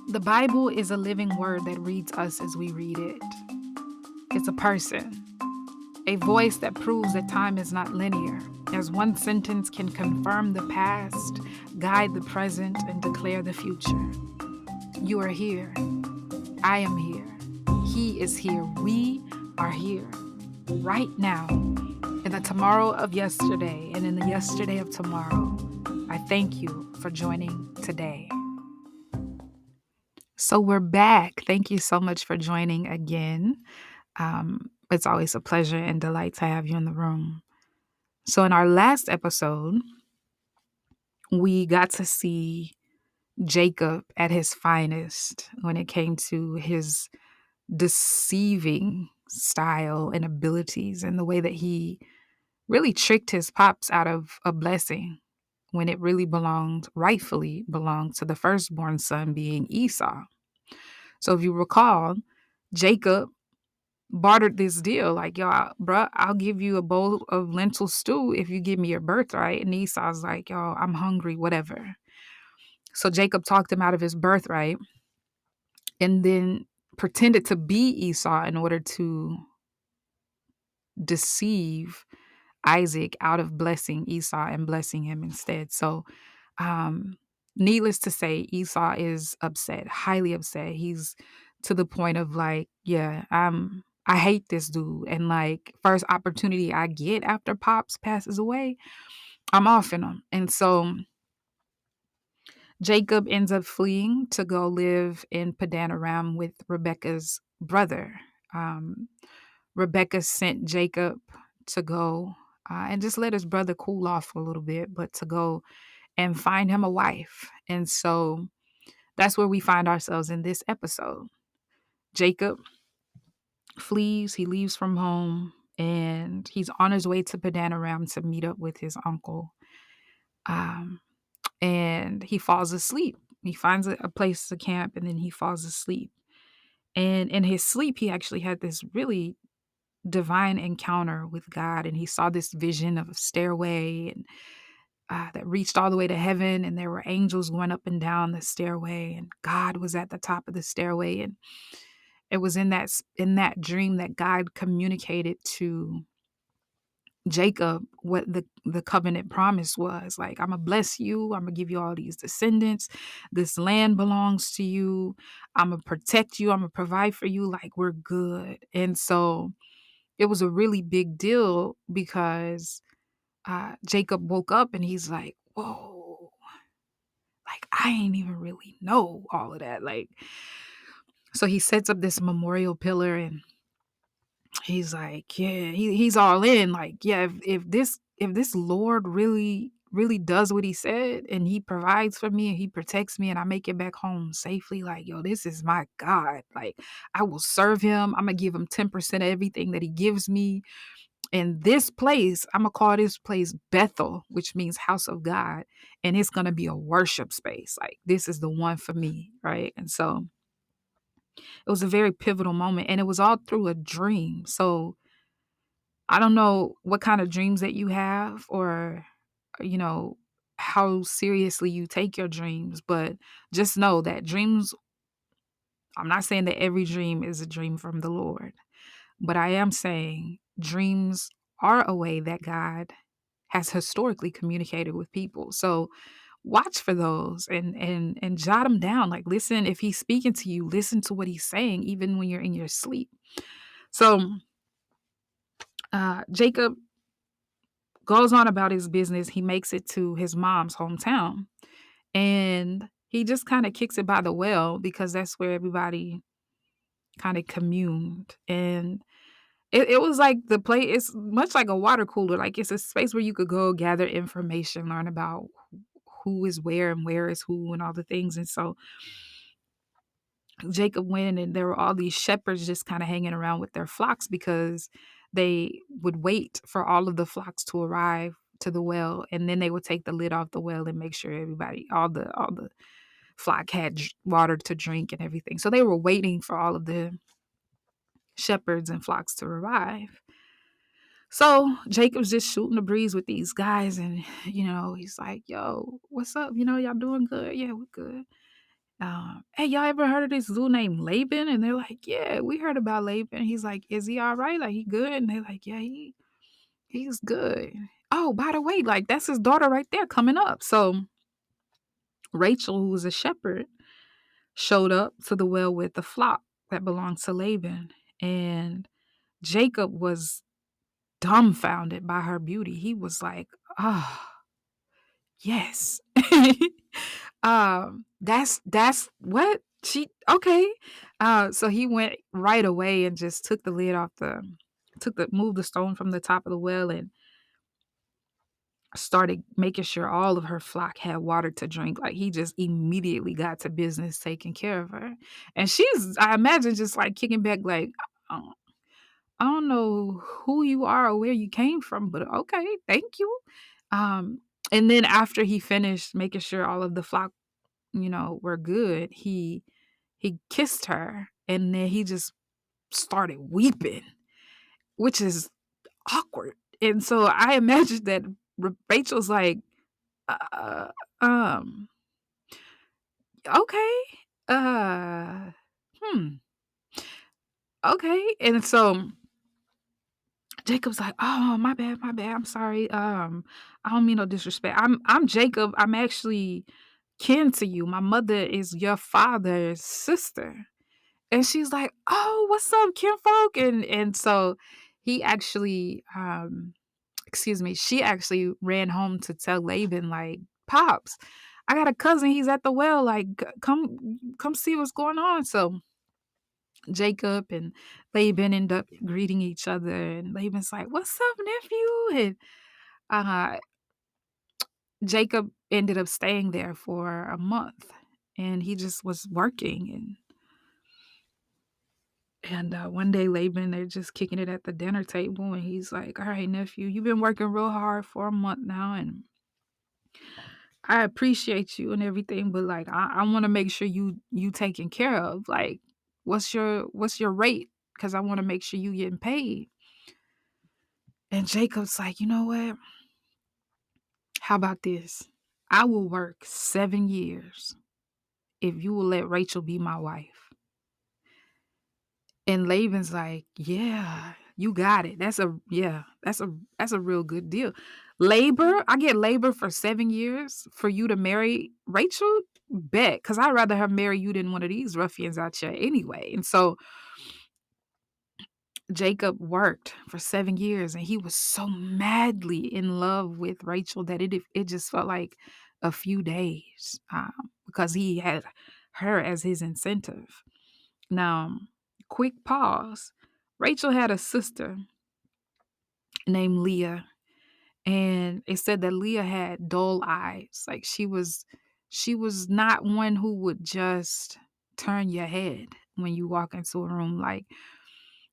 The Bible is a living word that reads us as we read it. It's a person, a voice that proves that time is not linear, as one sentence can confirm the past, guide the present, and declare the future. You are here. I am here. He is here. We are here right now. In the tomorrow of yesterday and in the yesterday of tomorrow, I thank you for joining today. So we're back. Thank you so much for joining again. It's always a pleasure and delight to have you in the room. So, in our last episode, we got to see Jacob at his finest when it came to his deceiving style and abilities and the way that he really tricked his pops out of a blessing when it really rightfully belonged to the firstborn son being Esau. So, if you recall, Jacob bartered this deal like, yo, bruh, I'll give you a bowl of lentil stew if you give me your birthright. And Esau's like, yo, I'm hungry, whatever. So Jacob talked him out of his birthright and then pretended to be Esau in order to deceive Isaac out of blessing Esau and blessing him instead. So, um, needless to say, Esau is upset, highly upset. He's to the point of like, yeah, I hate this dude. And like, first opportunity I get after Pops passes away, I'm off in him. And so Jacob ends up fleeing to go live in Padan Aram with Rebecca's brother. Um, Rebecca sent Jacob to go and just let his brother cool off for a little bit, but to go and find him a wife. And so that's where we find ourselves in this episode. Jacob flees, he leaves from home, and he's on his way to Padan Aram to meet up with his uncle. Um, and he falls asleep. He finds a place to camp and then he falls asleep. And in his sleep, he actually had this really divine encounter with God. And he saw this vision of a stairway and that reached all the way to heaven. And there were angels going up and down the stairway. And God was at the top of the stairway. And it was in that dream that God communicated to Jacob what the covenant promise was. Like, I'm gonna bless you, I'm gonna give you all these descendants, this land belongs to you, I'm gonna protect you, I'm gonna provide for you, like we're good. And so it was a really big deal because Jacob woke up and he's like, whoa, like I ain't even really know all of that. Like, so he sets up this memorial pillar and he's like, yeah, he's all in. Like, yeah, if this Lord really does what he said and he provides for me and he protects me and I make it back home safely, like, yo, this is my God. Like, I will serve him. I'm gonna give him 10% of everything that he gives me. And this place, I'm gonna call this place Bethel, which means house of God, and it's gonna be a worship space. Like, this is the one for me, right? And so it was a very pivotal moment, and it was all through a dream. So I don't know what kind of dreams that you have or, you know, how seriously you take your dreams, but just know that dreams, I'm not saying that every dream is a dream from the Lord, but I am saying dreams are a way that God has historically communicated with people. So watch for those and jot them down. Like, listen, if he's speaking to you, listen to what he's saying even when you're in your sleep. So Jacob goes on about his business. He makes it to his mom's hometown and he just kind of kicks it by the well because that's where everybody kind of communed. And it was like the place, it's much like a water cooler. Like, it's a space where you could go gather information, learn about who is where and where is who and all the things. And so Jacob went and there were all these shepherds just kind of hanging around with their flocks because they would wait for all of the flocks to arrive to the well, and then they would take the lid off the well and make sure everybody, all the flock had water to drink and everything. So they were waiting for all of the shepherds and flocks to arrive. So Jacob's just shooting the breeze with these guys, and he's like, "Yo, what's up? Y'all doing good? Yeah, we're good." Hey, y'all ever heard of this dude named Laban? And they're like, yeah, we heard about Laban. He's like, is he all right? Like, he good? And they're like, yeah, he's good. Oh, by the way, like that's his daughter right there coming up. So Rachel, who was a shepherd, showed up to the well with the flock that belonged to Laban. And Jacob was dumbfounded by her beauty. He was like, oh, yes. That's what she okay. So he went right away and just took the lid off the moved the stone from the top of the well and started making sure all of her flock had water to drink. Like he just immediately got to business taking care of her. And she's, I imagine, just like kicking back, like, "Oh, I don't know who you are or where you came from, but okay, thank you." Um, and then after he finished making sure all of the flock, were good, he kissed her and then he just started weeping, which is awkward. And so I imagine that Rachel's like, uh, um, okay, uh, hmm, okay. And so Jacob's like, "Oh, my bad. I'm sorry. I don't mean no disrespect. I'm Jacob. I'm actually kin to you. My mother is your father's sister." And she's like, "Oh, what's up, kinfolk?" And so he actually, excuse me, she actually ran home to tell Laban, like, "Pops, I got a cousin. He's at the well. Like, come see what's going on." So Jacob and Laban end up greeting each other, and Laban's like, "What's up, nephew?" And uh, Jacob ended up staying there for a month, and he just was working. And one day, Laban, they're just kicking it at the dinner table, and he's like, "All right, nephew, you've been working real hard for a month now, and I appreciate you and everything, but like, I want to make sure you taken care of. Like, what's your rate? Because I want to make sure you getting paid." And Jacob's like, "You know what? How about this? I will work 7 years if you will let Rachel be my wife." And Laban's like, "Yeah, you got it. That's a real good deal. Labor, I get labor for 7 years for you to marry Rachel? Bet, because I'd rather her marry you than one of these ruffians out here anyway." And so Jacob worked for 7 years and he was so madly in love with Rachel that it just felt like a few days, because he had her as his incentive. Now, quick pause. Rachel had a sister named Leah, and it said that Leah had dull eyes. Like she was not one who would just turn your head when you walk into a room. Like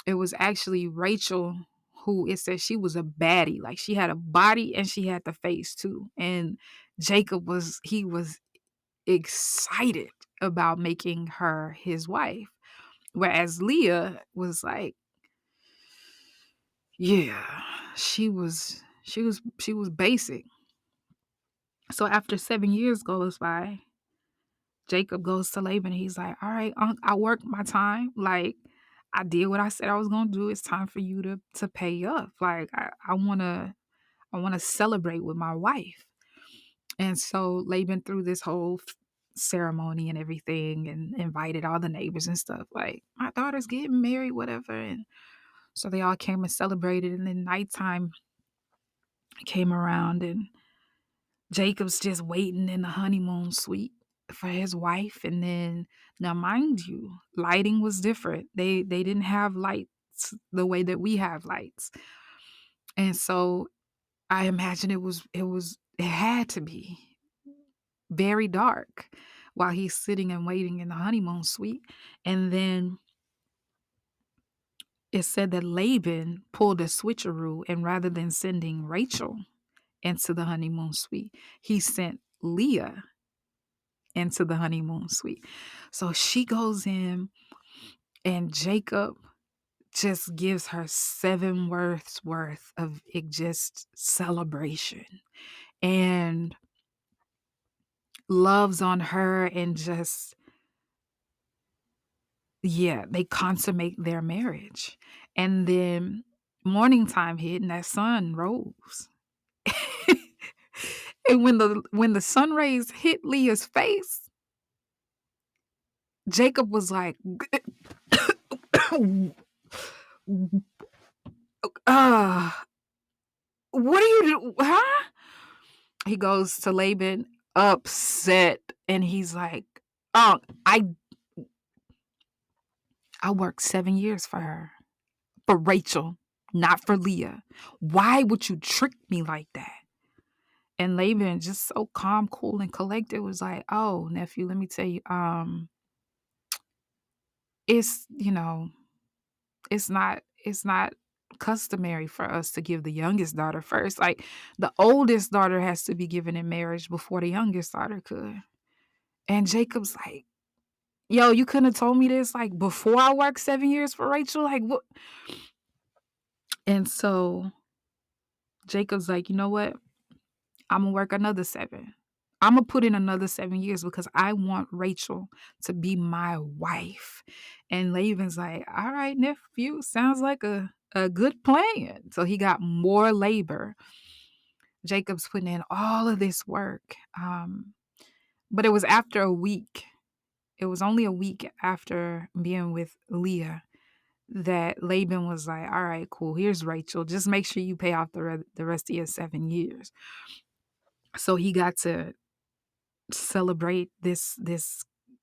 it was actually Rachel who it said she was a baddie. Like she had a body and she had the face too. And Jacob was excited about making her his wife. Whereas Leah was like, yeah, she was basic. So after 7 years goes by, Jacob goes to Laban. He's like, "All right, Unc, I worked my time. Like, I did what I said I was gonna do. It's time for you to pay up. Like, I wanna celebrate with my wife." And so Laban threw this whole ceremony and everything, and invited all the neighbors and stuff. Like, my daughter's getting married, whatever. And so they all came and celebrated. And then nighttime came around, and Jacob's just waiting in the honeymoon suite for his wife. And then, now mind you, lighting was different. They didn't have lights the way that we have lights. And so I imagine it had to be very dark while he's sitting and waiting in the honeymoon suite. And then it said that Laban pulled a switcheroo, and rather than sending Rachel into the honeymoon suite, he sent Leah into the honeymoon suite. So she goes in, and Jacob just gives her 7 worths worth of it, just celebration, and loves on her, and just yeah, they consummate their marriage. And then morning time hit and that sun rose. And when the sun rays hit Leah's face, Jacob was like, "Ah, what are you do huh?" He goes to Laban upset, and he's like, "Oh, I worked 7 years for her, for Rachel, not for Leah. Why would you trick me like that?" And Laban, just so calm, cool, and collected, was like, "Oh, nephew, let me tell you, it's, it's not customary for us to give the youngest daughter first. Like, the oldest daughter has to be given in marriage before the youngest daughter could." And Jacob's like, "Yo, you couldn't have told me this, like, before I worked 7 years for Rachel? Like, what?" And so Jacob's like, "You know what? Imma work another 7. Imma put in another 7 years because I want Rachel to be my wife." And Laban's like, "Alright, nephew, sounds like a good plan." So he got more labor. Jacob's putting in all of this work, but it was after a week. It was only a week after being with Leah that Laban was like, "Alright, cool, here's Rachel. Just make sure you pay off the rest of your 7 years." So he got to celebrate this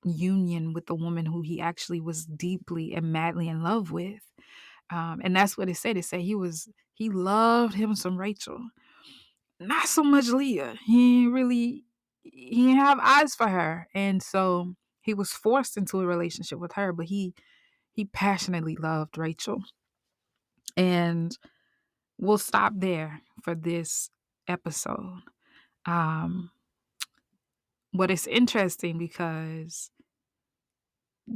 union with the woman who he actually was deeply and madly in love with. And that's what it said. It said he loved him some Rachel, not so much Leah. He didn't have eyes for her. And so he was forced into a relationship with her, but he passionately loved Rachel. And we'll stop there for this episode. Um, but it's interesting because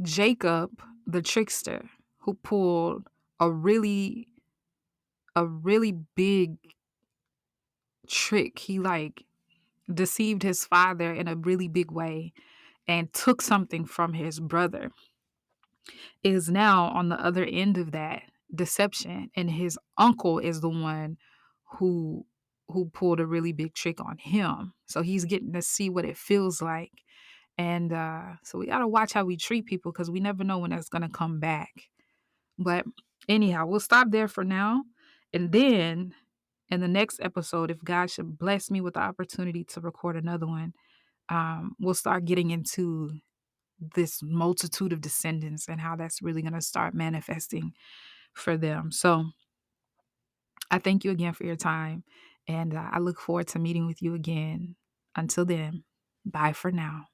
Jacob, the trickster, who pulled a really big trick. He like deceived his father in a really big way and took something from his brother, is now on the other end of that deception, and his uncle is the one who pulled a really big trick on him. So he's getting to see what it feels like. And so we got to watch how we treat people because we never know when that's going to come back. But anyhow, we'll stop there for now. And then in the next episode, if God should bless me with the opportunity to record another one, we'll start getting into this multitude of descendants and how that's really going to start manifesting for them. So I thank you again for your time. And I look forward to meeting with you again. Until then, bye for now.